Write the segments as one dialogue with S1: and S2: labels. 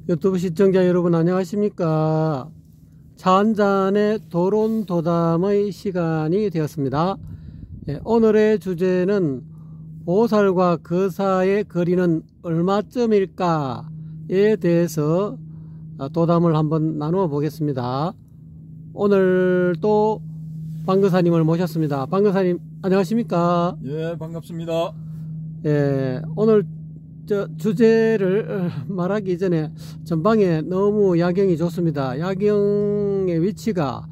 S1: 유튜브 시청자 여러분 안녕하십니까. 차 한잔의 도론도담의 시간이 되었습니다. 오늘의 주제는 보살과 그 사이의 거리는 얼마쯤일까에 대해서 도담을 한번 나누어 보겠습니다. 오늘 또 방거사님을 모셨습니다. 방거사님 안녕하십니까.
S2: 예, 반갑습니다.
S1: 오늘 주제를 말하기 전에 전방에 너무 야경이 좋습니다. 야경의 위치가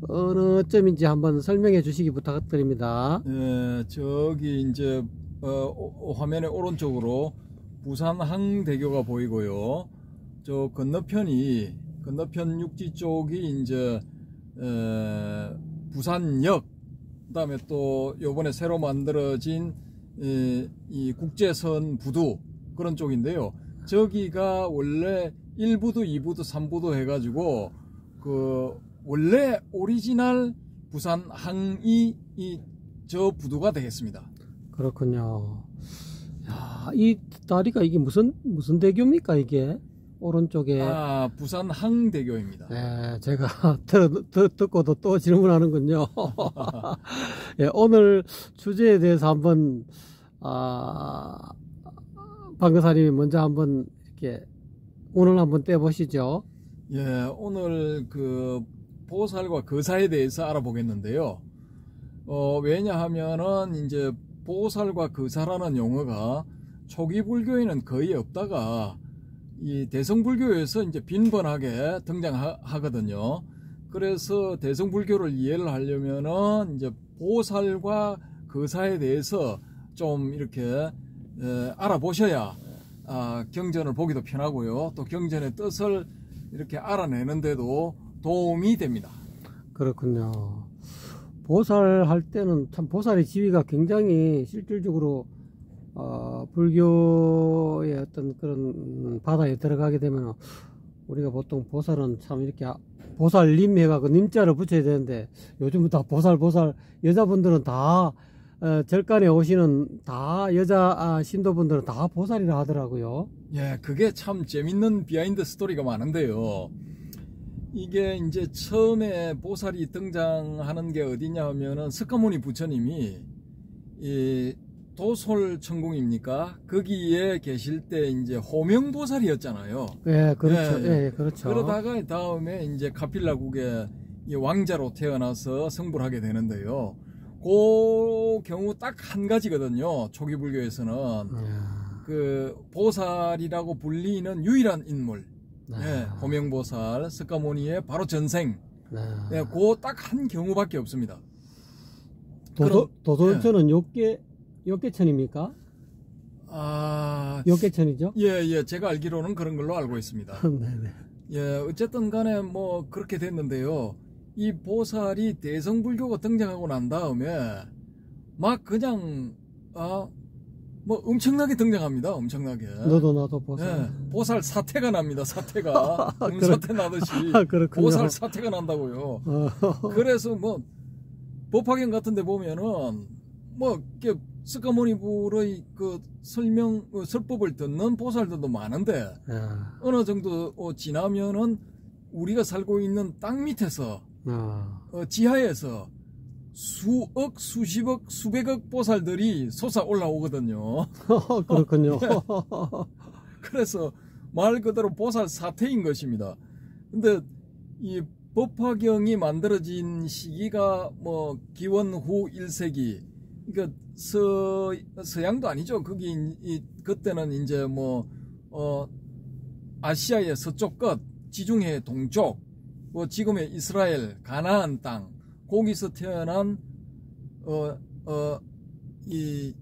S1: 어느 점인지 한번 설명해 주시기 부탁드립니다.
S2: 예, 저기 이제 화면의 오른쪽으로 부산 항대교가 보이고요. 저 건너편 육지 쪽이 이제 부산역, 그다음에 또 요번에 새로 만들어진 이 국제선 부두 그런 쪽인데요. 저기가 원래 1부도 2부도 3부도 해가지고 그 원래 오리지널 부산 항이 저 부두가 되겠습니다.
S1: 그렇군요. 야, 이 다리가 이게 무슨 대교입니까 이게? 오른쪽에.
S2: 부산 항대교입니다.
S1: 네, 제가 듣고도 또 질문하는군요. 예, 오늘 주제에 대해서 한번 방거사님이 먼저 한번 이렇게 오늘 한번 떼보시죠.
S2: 예, 오늘 그 보살과 거사에 대해서 알아보겠는데요. 왜냐하면은 이제 보살과 거사라는 용어가 초기 불교에는 거의 없다가 이 대성불교에서 이제 빈번하게 등장하거든요. 그래서 대성불교를 이해를 하려면은 이제 보살과 거사에 대해서 좀 이렇게 알아보셔야 경전을 보기도 편하고요. 또 경전의 뜻을 이렇게 알아내는데도 도움이 됩니다.
S1: 그렇군요. 보살 할 때는 참 보살의 지위가 굉장히 실질적으로 불교의 어떤 그런 바다에 들어가게 되면 우리가 보통 보살은 참 이렇게 보살님 해가지고 님자를 붙여야 되는데 요즘은 다 보살 여자분들은 다 절간에 오시는 다 여자 신도분들은 다 보살이라 하더라고요.
S2: 예, 그게 참 재밌는 비하인드 스토리가 많은데요. 이게 이제 처음에 보살이 등장하는 게 어디냐 하면은 석가모니 부처님이 이 도솔천궁입니까? 거기에 계실 때 이제 호명보살이었잖아요.
S1: 예, 그렇죠. 예, 그렇죠.
S2: 그러다가 다음에 이제 카필라국의 이 왕자로 태어나서 성불하게 되는데요. 그 경우 딱 한 가지거든요. 초기 불교에서는 그 보살이라고 불리는 유일한 인물, 호명보살, 석가모니의 바로 전생. 그 딱 한 경우밖에 없습니다.
S1: 도솔천은 욕계천입니까? 욕계천이죠?
S2: 예, 제가 알기로는 그런 걸로 알고 있습니다.
S1: 네네.
S2: 예, 어쨌든 간에 뭐 그렇게 됐는데요. 이 보살이 대성불교가 등장하고 난 다음에 막 그냥 뭐 엄청나게 등장합니다. 엄청나게.
S1: 너도 나도 보살.
S2: 예, 보살 사태가 납니다. 사태가 사태 나듯이 보살 사태가 난다고요. 그래서 뭐 법화경 같은데 보면은 뭐 석가모니불의 그 설법을 듣는 보살들도 많은데 어느 정도 지나면은 우리가 살고 있는 땅 밑에서 지하에서 수억, 수십억, 수백억 보살들이 솟아 올라오거든요.
S1: 그렇군요.
S2: 그래서 말 그대로 보살 사태인 것입니다. 근데 이 법화경이 만들어진 시기가 뭐 기원 후 1세기, 그러니까 서양도 아니죠. 그때는 이제 뭐 아시아의 서쪽 끝, 지중해 동쪽, 뭐 지금의 이스라엘, 가나안 땅, 거기서 태어난 이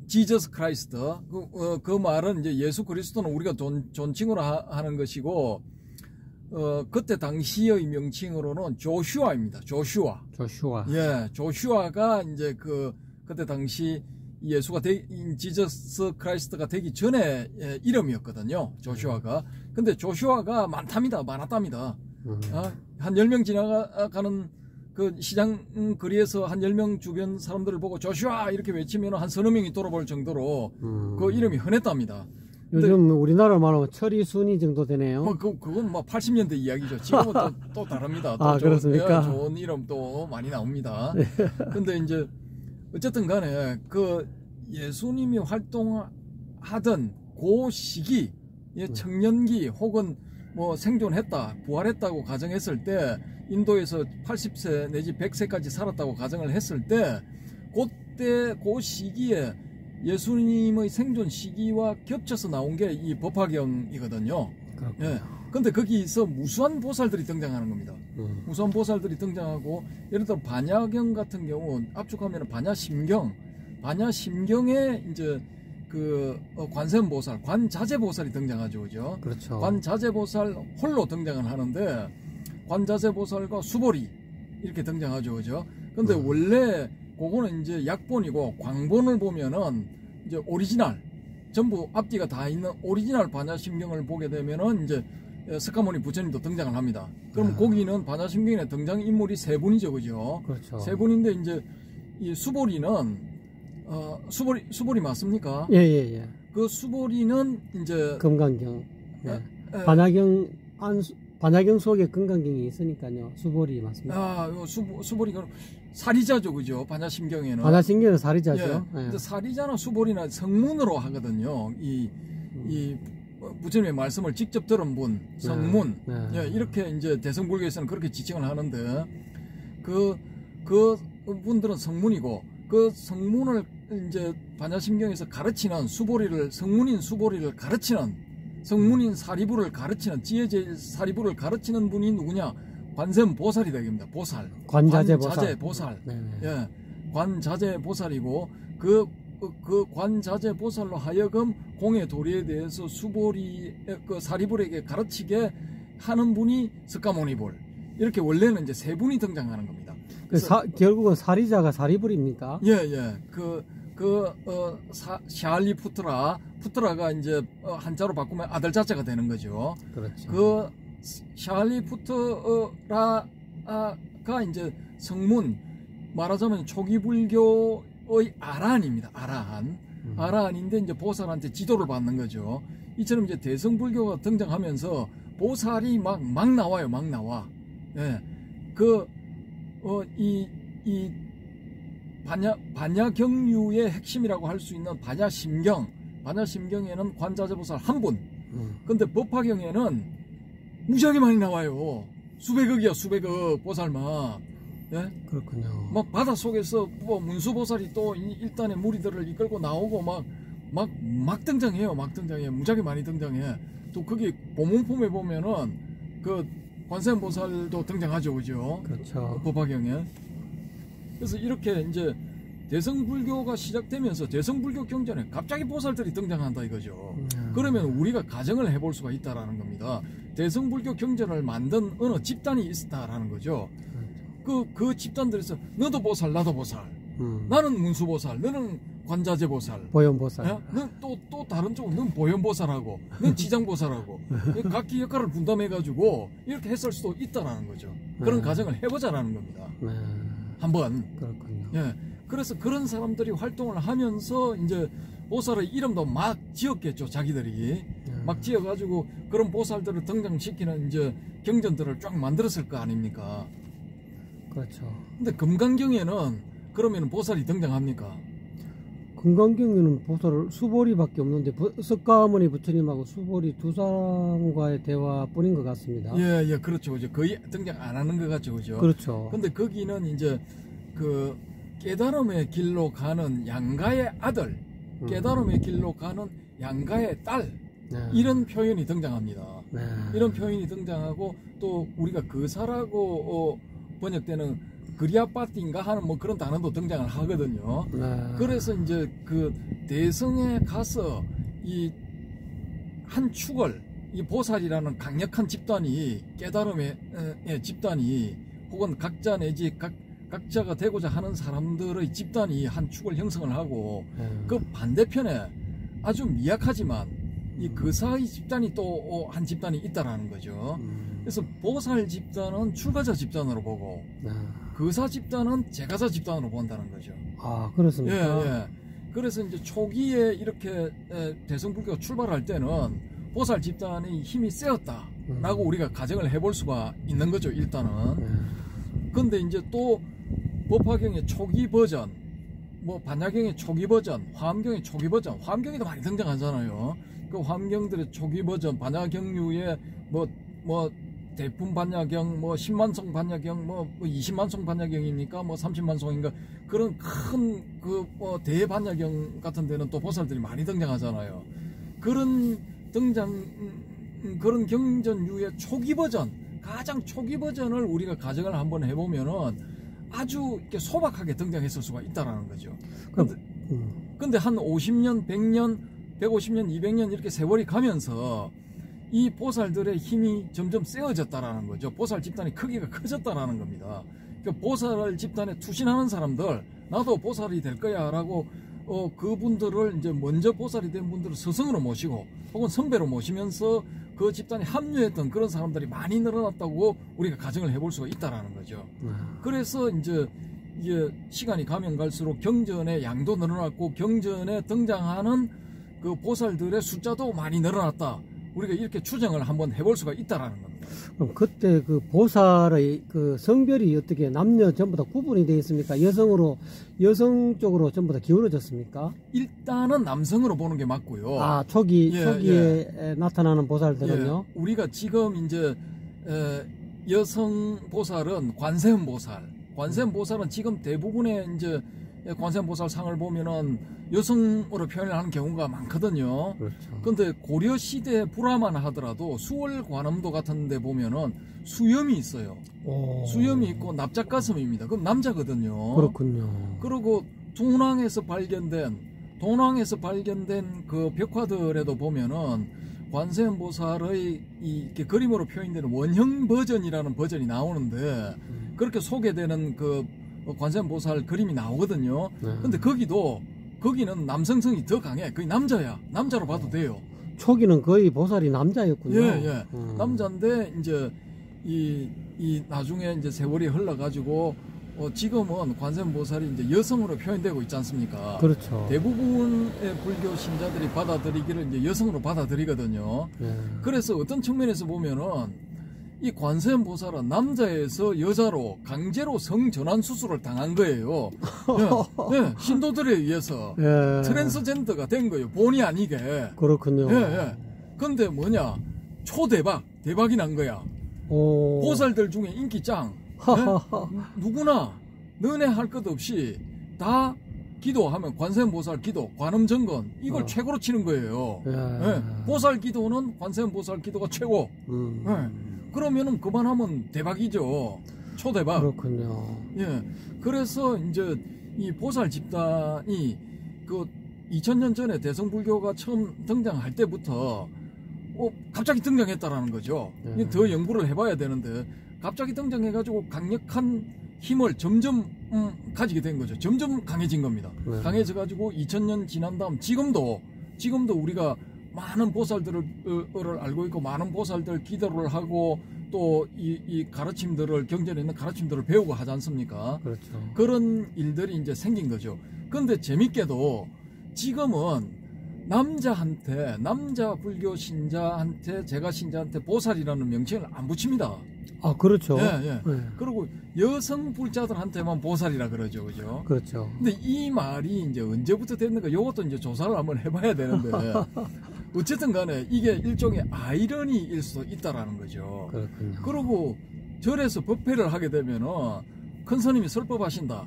S2: 지저스 크라이스트, 그 말은 이제 예수 그리스도는 우리가 존칭으로 하는 것이고, 그때 당시의 명칭으로는 조슈아입니다. 조슈아. 예, 조슈아가 이제 그때 당시 예수가 지저스 크라이스트가 되기 전에 이름이었거든요. 조슈아가. 근데 조슈아가 많았답니다. 한 10명 지나가는 그 시장 거리에서 한 10명 주변 사람들을 보고 조슈아 이렇게 외치면 한 서너 명이 돌아볼 정도로 그 이름이 흔했답니다.
S1: 요즘 우리나라 말로 철이 순이 정도 되네요.
S2: 뭐 그건 뭐 80년대 이야기죠. 지금은 또 다릅니다. 또
S1: 아, 그렇습니까?
S2: 좋은 이름 또 많이 나옵니다. 근데 이제 어쨌든 간에 그 예수님이 활동하던 그 시기, 청년기 혹은 뭐 생존했다, 부활했다고 가정했을 때, 인도에서 80세 내지 100세까지 살았다고 가정을 했을 때, 그때 그 시기에 예수님의 생존 시기와 겹쳐서 나온 게 이 법화경이거든요. 예. 근데 거기서 무수한 보살들이 등장하는 겁니다. 무수한 보살들이 등장하고, 예를 들어 반야경 같은 경우 압축하면 반야심경에 이제 그 관세음보살, 관자재보살이 등장하죠, 그죠?
S1: 그렇죠.
S2: 관자재보살 홀로 등장을 하는데, 관자재보살과 수보리 이렇게 등장하죠, 그죠? 근데 원래 그거는 이제 약본이고, 광본을 보면은 이제 오리지널, 전부 앞뒤가 다 있는 오리지널 반야심경을 보게 되면은 이제 석가모니 부처님도 등장을 합니다. 그럼 거기는 반야심경에 등장 인물이 세 분이죠, 그죠?
S1: 그렇죠.
S2: 세 분인데 이제 이 수보리는 수보리 맞습니까?
S1: 예.
S2: 그 수보리는 이제
S1: 금강경. 예. 반야경 속에 금강경이 있으니까요. 수보리 맞습니다.
S2: 수보리가 사리자죠, 그죠? 반야심경에는.
S1: 반야심경은 사리자죠.
S2: 예.
S1: 예.
S2: 근데 사리자나 수보리나 성문으로 하거든요. 이 부처님의 말씀을 직접 들은 분, 성문. 예, 이렇게 이제 대성불교에서는 그렇게 지칭을 하는데, 그 분들은 성문이고, 그 성문을 이제 반야심경에서 가르치는 성문인 수보리를 가르치는, 성문인 사리부를 가르치는, 지혜제 사리부를 가르치는 분이 누구냐? 관세음보살이 되겠습니다. 보살. 관자재보살. 예, 관자재보살이고, 그 관자재보살로 하여금 공의 도리에 대해서 그 사리불에게 가르치게 하는 분이 석가모니불. 이렇게 원래는 이제 세 분이 등장하는 겁니다.
S1: 결국은 사리자가 사리불입니까?
S2: 예. 샤알리푸트라가 이제 한자로 바꾸면 아들 자자가 되는 거죠.
S1: 그렇죠.
S2: 그 샤알리푸트라가 이제 성문, 말하자면 초기 불교의 아라한입니다. 아라한인데 이제 보살한테 지도를 받는 거죠. 이처럼 이제 대성불교가 등장하면서 보살이 막 나와요. 막 나와. 예. 이 반야경류의 핵심이라고 할 수 있는 반야심경에는 관자재보살 한 분. 근데 법화경에는 무지하게 많이 나와요. 수백억이야, 수백억 보살만. 예?
S1: 그렇군요.
S2: 막 바닷속에서 뭐 문수보살이 또 일단의 무리들을 이끌고 나오고 막 등장해요. 무지하게 많이 등장해. 또 거기 보문품에 보면은 그 관세음보살도 등장하죠, 그죠?
S1: 그렇죠.
S2: 법화경에. 그래서 이렇게 이제 대성불교가 시작되면서 대성불교 경전에 갑자기 보살들이 등장한다 이거죠. 그러면 우리가 가정을 해볼 수가 있다라는 겁니다. 대성불교 경전을 만든 어느 집단이 있었다라는 거죠. 그 집단들에서 너도 보살, 나도 보살. 나는 문수보살, 너는 관자재보살,
S1: 보현보살.
S2: 넌 또 다른 쪽은 넌 보현보살하고, 넌 지장보살하고, 각기 역할을 분담해가지고 이렇게 했을 수도 있다라는 거죠. 그런 가정을 해보자라는 겁니다. 한번.
S1: 그렇군요.
S2: 예. 그래서 그런 사람들이 활동을 하면서 이제 보살의 이름도 막 지었겠죠, 자기들이. 막 지어가지고 그런 보살들을 등장시키는 이제 경전들을 쫙 만들었을 거 아닙니까?
S1: 그렇죠.
S2: 근데 금강경에는 그러면 보살이 등장합니까?
S1: 금강경에는 보살 수보리밖에 없는데 석가모니 부처님하고 수보리 두 사람과의 대화뿐인 것 같습니다.
S2: 예, 그렇죠. 거의 등장 안 하는 것 같죠, 그죠?
S1: 그렇죠.
S2: 근데 거기는 이제 그 깨달음의 길로 가는 양가의 아들, 깨달음의 길로 가는 양가의 딸, 이런 표현이 등장합니다. 이런 표현이 등장하고 또 우리가 거사라고 번역되는 그리아빠띠인가 하는 뭐 그런 단어도 등장을 하거든요. 그래서 이제 그 대성에 가서 이 한 축을, 이 보살이라는 강력한 집단이, 깨달음의 집단이, 혹은 각자 내지 각자가 되고자 하는 사람들의 집단이 한 축을 형성을 하고, 그 반대편에 아주 미약하지만 이 거사의 집단이 또 한 집단이 있다라는 거죠. 그래서 보살 집단은 출가자 집단으로 보고, 거사 집단은 제가자 집단으로 본다는 거죠.
S1: 아, 그렇습니까?
S2: 예. 그래서 이제 초기에 이렇게 대성불교가 출발할 때는 보살 집단의 힘이 세었다라고 우리가 가정을 해볼 수가 있는 거죠, 일단은. 근데 이제 또 법화경의 초기 버전, 뭐 반야경의 초기 버전, 화엄경의 초기 버전, 화엄경에도 많이 등장하잖아요. 그 화엄경들의 초기 버전, 반야경류의 뭐 대품 반야경, 뭐 10만송 반야경, 뭐 20만송 반야경입니까? 뭐 30만송인가? 그런 큰 대반야경 같은 데는 또 보살들이 많이 등장하잖아요. 그런 경전류의 초기 버전, 가장 초기 버전을 우리가 가정을 한번 해보면은 아주 이렇게 소박하게 등장했을 수가 있다라는 거죠. 근데 한 50년, 100년, 150년, 200년 이렇게 세월이 가면서 이 보살들의 힘이 점점 세워졌다라는 거죠. 보살 집단의 크기가 커졌다라는 겁니다. 그러니까 보살 집단에 투신하는 사람들, 나도 보살이 될 거야 라고 그분들을 이제 먼저 보살이 된 분들을 스승으로 모시고 혹은 선배로 모시면서 그 집단에 합류했던 그런 사람들이 많이 늘어났다고 우리가 가정을 해볼 수가 있다라는 거죠. 그래서 이제 이게 시간이 가면 갈수록 경전의 양도 늘어났고 경전에 등장하는 그 보살들의 숫자도 많이 늘어났다. 우리가 이렇게 추정을 한번 해볼 수가 있다라는 겁니다.
S1: 그럼 그때 그 보살의 그 성별이 어떻게 남녀 전부 다 구분이 되어 있습니까? 여성 쪽으로 전부 다 기울어졌습니까?
S2: 일단은 남성으로 보는 게 맞고요.
S1: 아, 초기에 나타나는 보살들은요?
S2: 예, 우리가 지금 이제 여성 보살은 관세음 보살. 관세음 보살은 지금 대부분의 이제 관세음 보살 상을 보면은 여성으로 표현을 하는 경우가 많거든요.
S1: 그렇죠.
S2: 근데 고려 시대 불화만 하더라도 수월 관음도 같은 데 보면은 수염이 있어요. 수염이 있고 납작가슴입니다. 그럼 남자거든요.
S1: 그렇군요.
S2: 그리고 동왕에서 발견된 그 벽화들에도 보면은 관세음 보살의 이렇게 그림으로 표현되는 원형 버전이라는 버전이 나오는데 그렇게 소개되는 그 관세음 보살 그림이 나오거든요. 근데 거기는 남성성이 더 강해. 거의 남자야. 남자로 봐도 돼요.
S1: 초기는 거의 보살이 남자였군요.
S2: 예. 남자인데 이제 이 나중에 이제 세월이 흘러가지고 지금은 관세음 보살이 이제 여성으로 표현되고 있지 않습니까?
S1: 그렇죠.
S2: 대부분의 불교 신자들이 받아들이기를 이제 여성으로 받아들이거든요. 그래서 어떤 측면에서 보면은 이 관세음 보살은 남자에서 여자로 강제로 성전환 수술을 당한 거예요. 예, 신도들에 의해서 트랜스젠더가 된 거예요. 본의 아니게.
S1: 그렇군요.
S2: 근데 뭐냐? 대박이 난 거야. 보살들 중에 인기 짱. 누구나 너네 할 것 없이 다 기도하면 관세음 보살 기도, 관음 정건 이걸 최고로 치는 거예요. 보살 기도는 관세음 보살 기도가 최고. 그러면은 그만하면 대박이죠. 초대박.
S1: 그렇군요.
S2: 예. 그래서 이제 이 보살 집단이 그 2000년 전에 대성불교가 처음 등장할 때부터 갑자기 등장했다라는 거죠. 더 연구를 해봐야 되는데 갑자기 등장해가지고 강력한 힘을 점점 가지게 된 거죠. 점점 강해진 겁니다. 강해져가지고 2000년 지난 다음 지금도 우리가 많은 보살들을 알고 있고 많은 보살들 기도를 하고 또 이 가르침들을 경전에 있는 가르침들을 배우고 하지 않습니까?
S1: 그렇죠.
S2: 그런 일들이 이제 생긴 거죠. 근데 재밌게도 지금은 남자 불교 신자한테 제가 신자한테 보살이라는 명칭을 안 붙입니다.
S1: 아, 그렇죠.
S2: 예. 그리고 여성 불자들한테만 보살이라 그러죠. 그죠?
S1: 그렇죠.
S2: 근데 이 말이 이제 언제부터 됐는가 요것도 이제 조사를 한번 해봐야 되는데 어쨌든 간에 이게 일종의 아이러니일 수도 있다라는 거죠.
S1: 그렇군요.
S2: 그리고 절에서 법회를 하게 되면은 큰 스님이 설법하신다.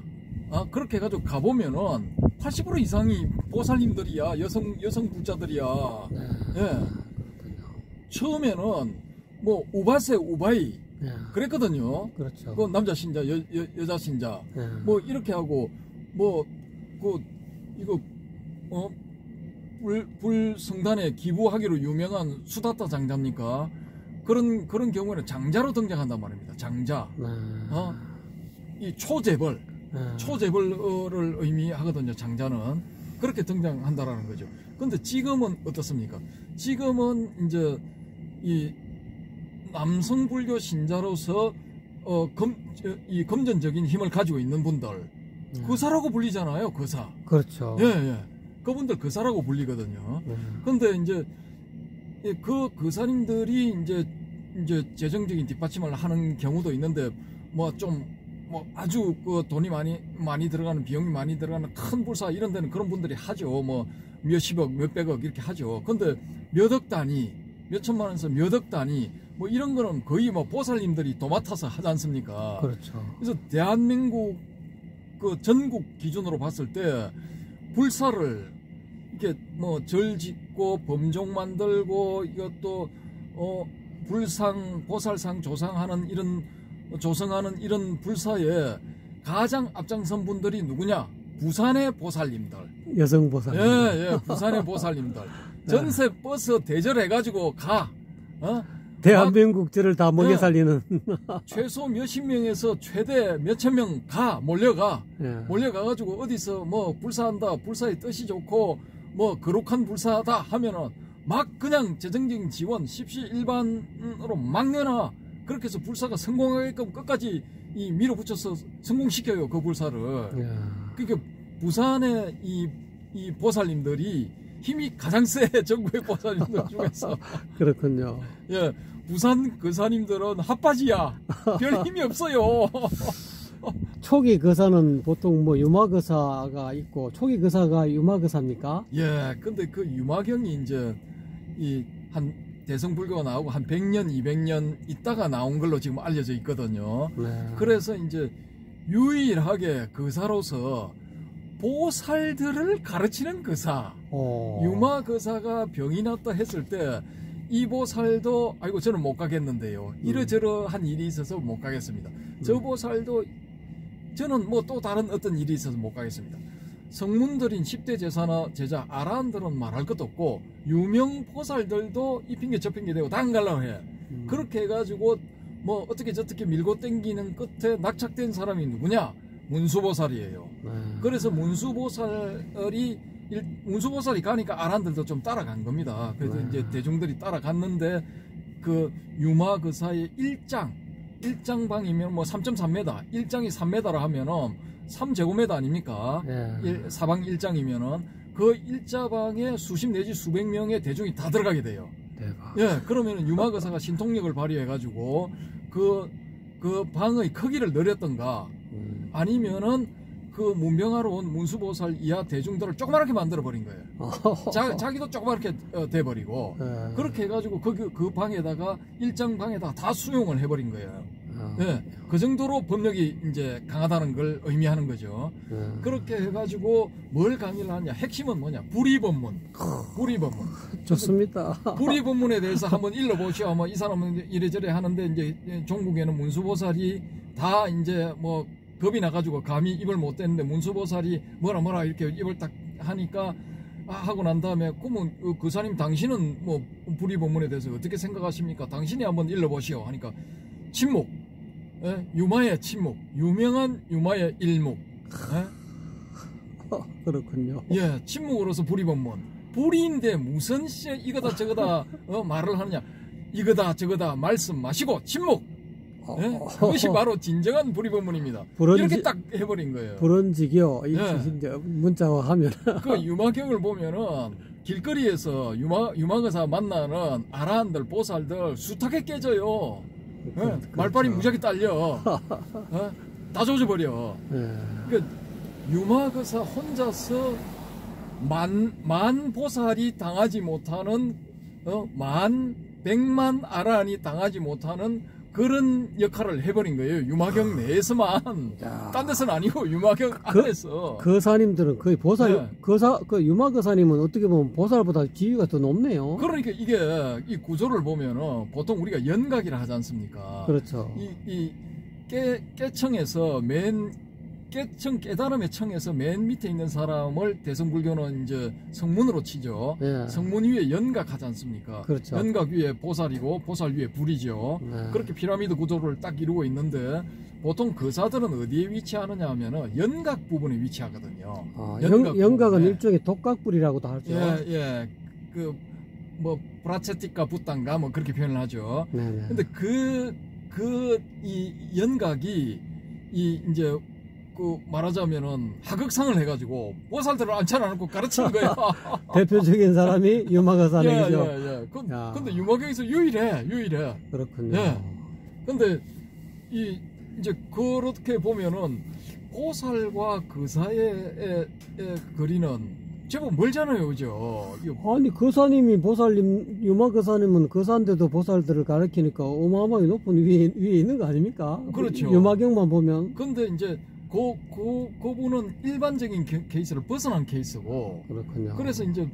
S2: 그렇게 해가지고 가보면은 80% 이상이 보살님들이야. 여성 불자들이야. 예. 처음에는 뭐 우바이 그랬거든요.
S1: 그렇죠.
S2: 그 남자 신자, 여자 신자, 뭐 이렇게 하고 불 성단에 기부하기로 유명한 수다타 장자입니까? 그런 경우에는 장자로 등장한단 말입니다. 장자. 이 초재벌을 의미하거든요. 장자는 그렇게 등장한다라는 거죠. 근데 지금은 어떻습니까? 지금은 이제 이 남성 불교 신자로서 이 금전적인 힘을 가지고 있는 분들 거사라고 불리잖아요. 거사.
S1: 그렇죠.
S2: 예. 그분들 거사라고 불리거든요. 근데 이제 그 거사님들이 이제 재정적인 뒷받침을 하는 경우도 있는데 뭐 아주 그 돈이 많이 들어가는 비용이 많이 들어가는 큰 불사 이런 데는 그런 분들이 하죠. 뭐 몇십억 몇백억 이렇게 하죠. 근데 몇 억 단위 몇 천만 원에서 몇 억 단위 뭐 이런 거는 거의 뭐 보살님들이 도맡아서 하지 않습니까?
S1: 그렇죠.
S2: 그래서 대한민국 그 전국 기준으로 봤을 때 불사를 이렇게 뭐 절 짓고 범종 만들고 이것도 불상 보살상 조상하는 조성하는 이런 불사에 가장 앞장선 분들이 누구냐? 부산의 보살님들.
S1: 여성 보살님.
S2: 예, 부산의 보살님들. 전세 버스 대절해가지고
S1: 대한민국 절을 다 먹여 살리는.
S2: 최소 몇십 명에서 최대 몇천 명 몰려가가지고 어디서 뭐 불사한다, 불사의 뜻이 좋고 뭐 거룩한 불사다 하면은 막 그냥 재정적인 지원, 십시일반으로 막 내놔. 그렇게 해서 불사가 성공하게끔 끝까지 밀어붙여서 성공시켜요, 그 불사를. 그러니까 부산의 이 보살님들이 힘이 가장 세, 전국의 보살님들 중에서.
S1: 그렇군요.
S2: 예, 부산 거사님들은 핫바지야. 별 힘이 없어요.
S1: 초기 거사는 보통 뭐 유마거사가 있고, 초기 거사가 유마거사입니까?
S2: 예, 근데 그 유마경이 이제 한 대성불교가 나오고 한 100년, 200년 있다가 나온 걸로 지금 알려져 있거든요. 그래서 이제 유일하게 거사로서 보살들을 가르치는 거사. 유마거사가 병이 났다 했을 때 이 보살도 아이고 저는 못 가겠는데요. 이러저러한 일이 있어서 못 가겠습니다. 저 보살도 저는 뭐 또 다른 어떤 일이 있어서 못 가겠습니다. 성문들인 10대 제자 아라한들은 말할 것도 없고 유명 보살들도 이 핑계 저 핑계 대고 다 안 가려고 해. 그렇게 해가지고 뭐 어떻게 저렇게 밀고 땡기는 끝에 낙착된 사람이 누구냐? 문수보살이에요. 그래서 문수보살이 가니까 아란들도 좀 따라간 겁니다. 그래서 이제 대중들이 따라갔는데 그 유마거사의 1장방이면 뭐 3.3m, 1장이 3m라 하면은 3제곱미터 아닙니까? 사방 1장이면은 그 일자방에 수십 내지 수백 명의 대중이 다 들어가게 돼요.
S1: 대박.
S2: 예, 그러면은 유마거사가 신통력을 발휘해가지고 그 방의 크기를 늘렸던가 아니면은 그 문병하러 온 문수보살 이하 대중들을 조그맣게 만들어버린 거예요. 자기도 조그맣게 돼버리고 그렇게 해가지고 그 방에다가 일장 방에다가 다 수용을 해버린 거예요. 예, 그 정도로 법력이 이제 강하다는 걸 의미하는 거죠. 그렇게 해가지고 뭘 강의를 하냐? 핵심은 뭐냐? 불의법문.
S1: 좋습니다.
S2: 불의법문에 대해서 한번 읽어보시오. 뭐 이 사람은 이래저래 하는데 이제 종국에는 문수보살이 다 이제 뭐 겁이 나가지고 감히 입을 못 댔는데 문수보살이 뭐라 이렇게 입을 딱 하니까 하고 난 다음에 그러면 거사님 당신은 뭐 불의법문에 대해서 어떻게 생각하십니까? 당신이 한번 읽어보시오 하니까 침묵. 예? 유마의 침묵. 유명한 유마의 일묵. 예?
S1: 그렇군요.
S2: 예, 침묵으로서 불의법문. 불의인데 무슨 이거다 저거다 말을 하느냐? 이거다 저거다 말씀 마시고 침묵. 예? 그것이 바로 진정한 불의법문입니다. 이렇게 딱 해버린 거예요.
S1: 불언지교
S2: 예.
S1: 문자화하면
S2: 그 유마경을 보면은 길거리에서 유마거사 만나는 아라한들 보살들 숱하게 깨져요. 예?
S1: 그렇죠.
S2: 말빨이 무지하게 딸려. 다 조져버려. 그 유마거사 혼자서 만 보살이 당하지 못하는 백만 아라한이 당하지 못하는 그런 역할을 해버린 거예요. 유마경 내에서만. 딴 데서는 아니고 유마경 안에서.
S1: 거사님들은 거의 보살, 유마거사님은 어떻게 보면 보살보다 지위가 더 높네요.
S2: 그러니까 이게 이 구조를 보면은 보통 우리가 연각이라 하지 않습니까?
S1: 그렇죠.
S2: 깨청에서 깨달음의 청에서 맨 밑에 있는 사람을 대성불교는 이제 성문으로 치죠. 성문 위에 연각하지 않습니까?
S1: 그렇죠.
S2: 연각 위에 보살이고 보살 위에 불이죠. 그렇게 피라미드 구조를 딱 이루고 있는데 보통 거사들은 어디에 위치하느냐 하면은 연각 부분에 위치하거든요.
S1: 연각은 일종의 독각불이라고도 하죠.
S2: 예. 그 뭐 브라체티카 붓단가 뭐 그렇게 표현을 하죠. 근데 이 연각이 이제 그 말하자면은 하극상을 해가지고 보살들을 앉혀놓고 가르치는 거야.
S1: 대표적인 사람이 유마거사님이죠.
S2: 예. 근데 유마경에서 유일해.
S1: 그렇군요.
S2: 예. 근데 이제 그렇게 보면은 보살과 그 사이의 거리는 제법 멀잖아요, 그죠?
S1: 아니 거사님이 보살님 유마거사님은 거사인데도 보살들을 가르치니까 어마어마하게 높은 위에 있는 거 아닙니까?
S2: 그렇죠.
S1: 유마경만 보면.
S2: 근데 이제 그분은 일반적인 케이스를 벗어난 케이스고.
S1: 그렇군요.
S2: 그래서 이제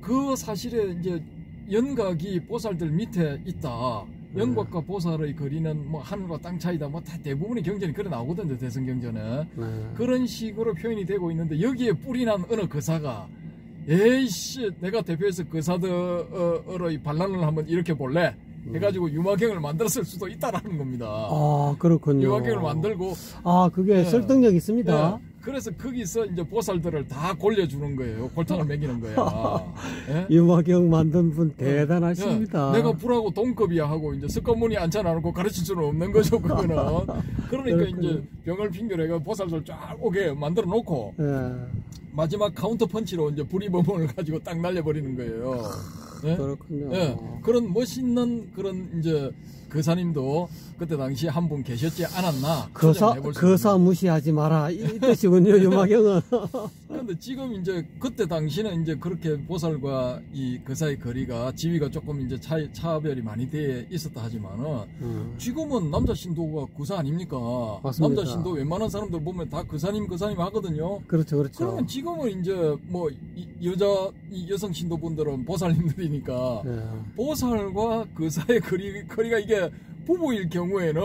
S2: 그 사실에 이제 연각이 보살들 밑에 있다. 연각과 보살의 거리는 뭐 하늘과 땅 차이다. 뭐 다 대부분의 경전이 그래 나오거든요, 대승경전에. 그런 식으로 표현이 되고 있는데 여기에 뿌리 난 어느 거사가 에이씨 내가 대표해서 거사들의 반란을 한번 일으켜 볼래 해가지고 유마경을 만들었을 수도 있다라는 겁니다.
S1: 아 그렇군요.
S2: 유마경을 만들고
S1: 그게 설득력 있습니다.
S2: 그래서 거기서 이제 보살들을 다 골려주는 거예요. 골탕을 먹이는 거야. 예?
S1: 유마경 만든 분 대단하십니다.
S2: 내가 불하고 동급이야 하고 이제 석가모니 앉혀놔놓고 가르칠 수는 없는 거죠, 그거는. 그러니까 이제 병을 핑계로 해가 보살들 쫙 오게 만들어 놓고 마지막 카운터 펀치로 이제 불이범을 가지고 딱 날려버리는 거예요. 예?
S1: 그렇군요.
S2: 예. 그런 멋있는 그런 이제 거사님도 그때 당시 한 분 계셨지 않았나?
S1: 거사 무시하지 마라 이 뜻이군요, 유마경은.
S2: 그런데 지금 이제 그때 당시는 이제 그렇게 보살과 이 거사의 거리가 지위가 조금 이제 차별이 많이 돼 있었다 하지만은 지금은 남자 신도가 거사 아닙니까?
S1: 맞습니다.
S2: 남자 신도 웬만한 사람들 보면 다 거사님 하거든요.
S1: 그렇죠.
S2: 그러면 지금은 이제 뭐 여성 신도분들은 보살님들이니까 보살과 거사의 거리가 이게 부부일 경우에는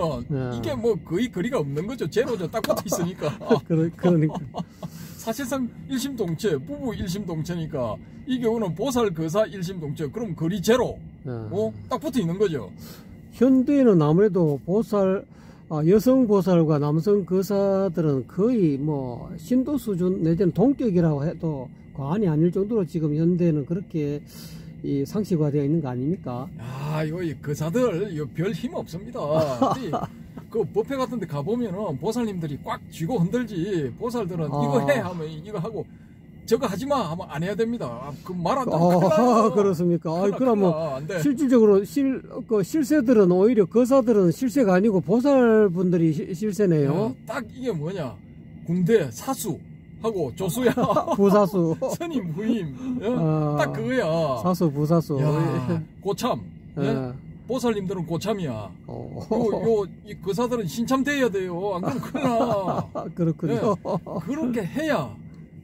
S2: 이게 뭐 거의 거리가 없는 거죠. 제로죠. 딱 붙어 있으니까.
S1: 그러니까.
S2: 사실상 일심동체, 부부 일심동체니까 이 경우는 보살 거사 일심동체. 그럼 거리 제로. 딱 붙어 있는 거죠.
S1: 현대에는 아무래도 여성 보살과 남성 거사들은 거의 뭐 신도 수준 내지는 동격이라고 해도 과언이 아닐 정도로 지금 현대는 그렇게 상식화되어 있는 거 아닙니까?
S2: 이거 거사들 이거 별 힘 없습니다. 그 법회 같은 데 가보면은 보살님들이 꽉 쥐고 흔들지 보살들은 이거 해 하면 이거 하고 저거 하지 마 하면 안 해야 됩니다. 그 말 안 듣고
S1: 그렇습니까? 그러면 실질적으로 실세들은 오히려 거사들은 실세가 아니고 보살분들이 실세네요.
S2: 딱 이게 뭐냐? 군대 사수 하고 조수야. 부사수. 스님 부임. 딱 그거야.
S1: 사수 부사수.
S2: 고참. 보살님들은 고참이야. 이 거사들은 신참돼야 돼요. 안 그러면 큰일 나.
S1: 그렇군요.
S2: 그렇게 해야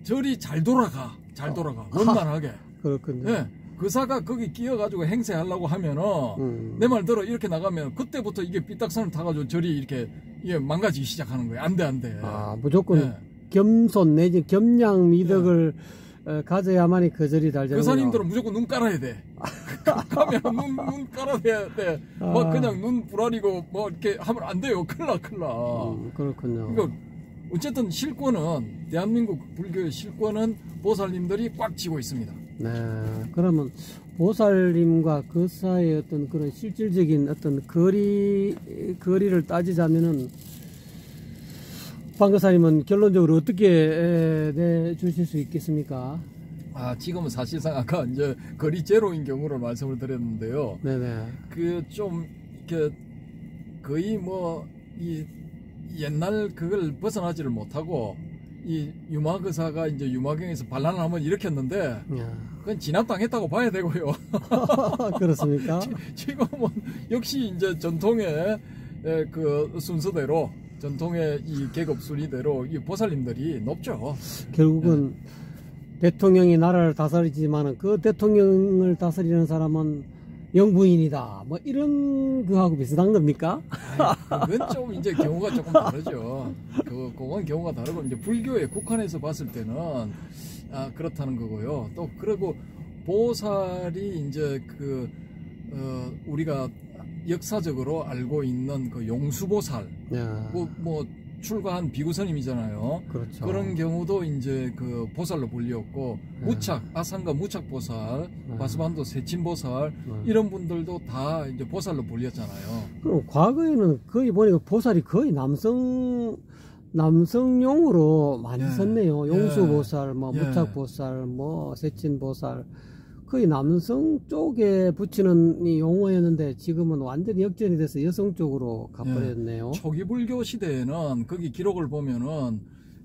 S2: 절이 잘 돌아가. 원만하게.
S1: 그렇군요.
S2: 거사가 거기 끼어가지고 행세하려고 하면은 내 말 들어 이렇게 나가면 그때부터 이게 삐딱선을 타가지고 절이 이렇게 망가지기 시작하는 거야. 안 돼.
S1: 무조건 겸손 내지 겸양 미덕을 가져야만이 그 절이 달잖아요.
S2: 거사님들은 무조건 눈 깔아야 돼. 가면 눈 깔아야 돼. 막 그냥 눈 부라리고 뭐 이렇게 하면 안 돼요. 큰일 나.
S1: 그렇군요.
S2: 그러니까 어쨌든 실권은 대한민국 불교의 실권은 보살님들이 꽉 쥐고 있습니다.
S1: 네. 그러면 보살님과 그 사이의 어떤 그런 실질적인 어떤 거리를 따지자면은 방거사님은 결론적으로 어떻게 내주실 수 있겠습니까?
S2: 지금은 사실상 아까 이제 거리 제로인 경우를 말씀을 드렸는데요.
S1: 네네.
S2: 좀 이렇게 거의 이 옛날 그걸 벗어나지를 못하고 이 유마거사가 이제 유마경에서 반란을 한번 일으켰는데 그건 진압당했다고 봐야 되고요.
S1: 그렇습니까?
S2: 지금은 역시 이제 전통의 그 순서대로 전통의 이 계급 순위대로 이 보살님들이 높죠.
S1: 결국은 대통령이 나라를 다스리지만은 그 대통령을 다스리는 사람은 영부인이다. 뭐 이런 거하고 비슷한 겁니까?
S2: 그건 좀 이제 경우가 조금 다르죠. 그건 경우가 다르고 이제 불교의 국한에서 봤을 때는 그렇다는 거고요. 또 그리고 보살이 이제 우리가 역사적으로 알고 있는 그 용수보살, 뭐 출가한 비구스님이잖아요.
S1: 그렇죠.
S2: 그런 경우도 이제 그 보살로 불리었고 아산가 무착보살, 바스반도 세친보살 이런 분들도 다 이제 보살로 불렸잖아요.
S1: 그럼 과거에는 거의 보니까 보살이 거의 남성 남성용으로 많이
S2: 예.
S1: 썼네요.
S2: 예.
S1: 용수보살, 뭐
S2: 예.
S1: 무착보살, 뭐 세친보살. 거의 남성 쪽에 붙이는 이 용어였는데 지금은 완전히 역전이 돼서 여성 쪽으로 가버렸네요.
S2: 초기 불교 시대에는 거기 기록을 보면은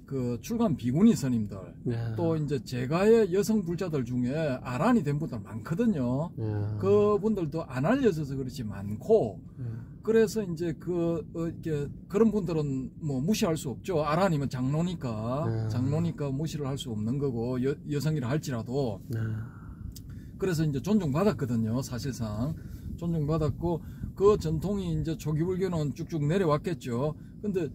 S2: 그 출간 비구니 스님들
S1: 예.
S2: 또 이제 제가의 여성 불자들 중에 아란이 된 분들 많거든요.
S1: 예.
S2: 그분들도 안 알려져서 그렇지 많고
S1: 예.
S2: 그래서 이제 이렇게 그런 분들은 뭐 무시할 수 없죠. 아란이면 장로니까 무시를 할 수 없는 거고 여성이라 할지라도
S1: 예.
S2: 그래서 이제 존중받았거든요. 사실상 존중받았고 그 전통이 이제 초기 불교는 쭉쭉 내려왔겠죠. 근데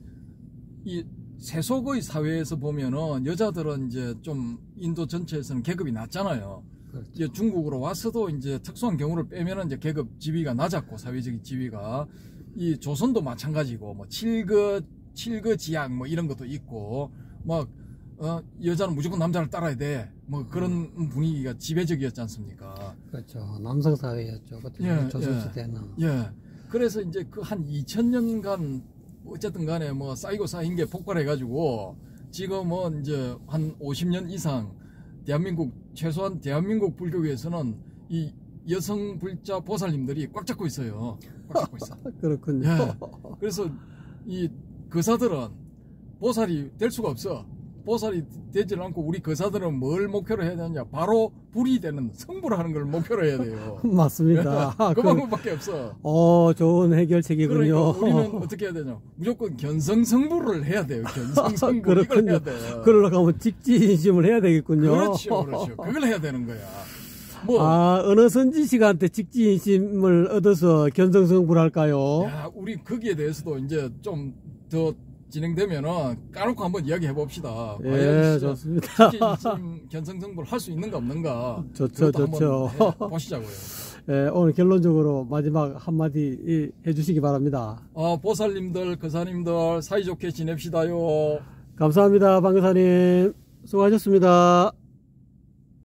S2: 이 세속의 사회에서 보면은 여자들은 이제 좀 인도 전체에서는 계급이 낮잖아요.
S1: 그렇죠.
S2: 이제 중국으로 와서도 이제 특수한 경우를 빼면은 이제 계급 지위가 낮았고 사회적인 지위가 이 조선도 마찬가지고 뭐 칠거 지약 뭐 이런 것도 있고 막 여자는 무조건 남자를 따라야 돼. 뭐 그런 분위기가 지배적이었지 않습니까?
S1: 그렇죠. 남성 사회였죠. 그때
S2: 예,
S1: 조선시대는.
S2: 예. 그래서 이제 그 한 2000년간 어쨌든 간에 뭐 쌓이고 쌓인 게 폭발해가지고 지금은 이제 한 50년 이상 최소한 대한민국 불교계에서는 이 여성 불자 보살님들이 꽉 잡고 있어요. 꽉 잡고 있어.
S1: 그렇군요.
S2: 예. 그래서 이 거사들은 보살이 될 수가 없어. 보살이 되지 않고 우리 거사들은 뭘 목표로 해야 되느냐? 바로 불이 되는 성불 하는 걸 목표로 해야 돼요.
S1: 맞습니다.
S2: 그 방법밖에 없어.
S1: 좋은 해결책이군요.
S2: 그러니까 우리는 어떻게 해야 되냐? 무조건 견성성불을 해야 돼요. 견성성불 이걸 해야 돼요.
S1: 그러려고 하면 직지인심을 해야 되겠군요.
S2: 그렇죠. 그걸 해야 되는 거야.
S1: 어느 선지식한테 직지인심을 얻어서 견성성불할까요?
S2: 야, 우리 거기에 대해서도 이제 좀 더 진행되면은 까놓고 한번 이야기해 봅시다.
S1: 예, 좋습니다.
S2: 직지인심 견성성불 할 수 있는가 없는가.
S1: 좋죠.
S2: 한번 보시자고요.
S1: 예, 오늘 결론적으로 마지막 한마디 해주시기 바랍니다.
S2: 보살님들, 거사님들 사이좋게 지냅시다요.
S1: 감사합니다, 방거사님. 수고하셨습니다.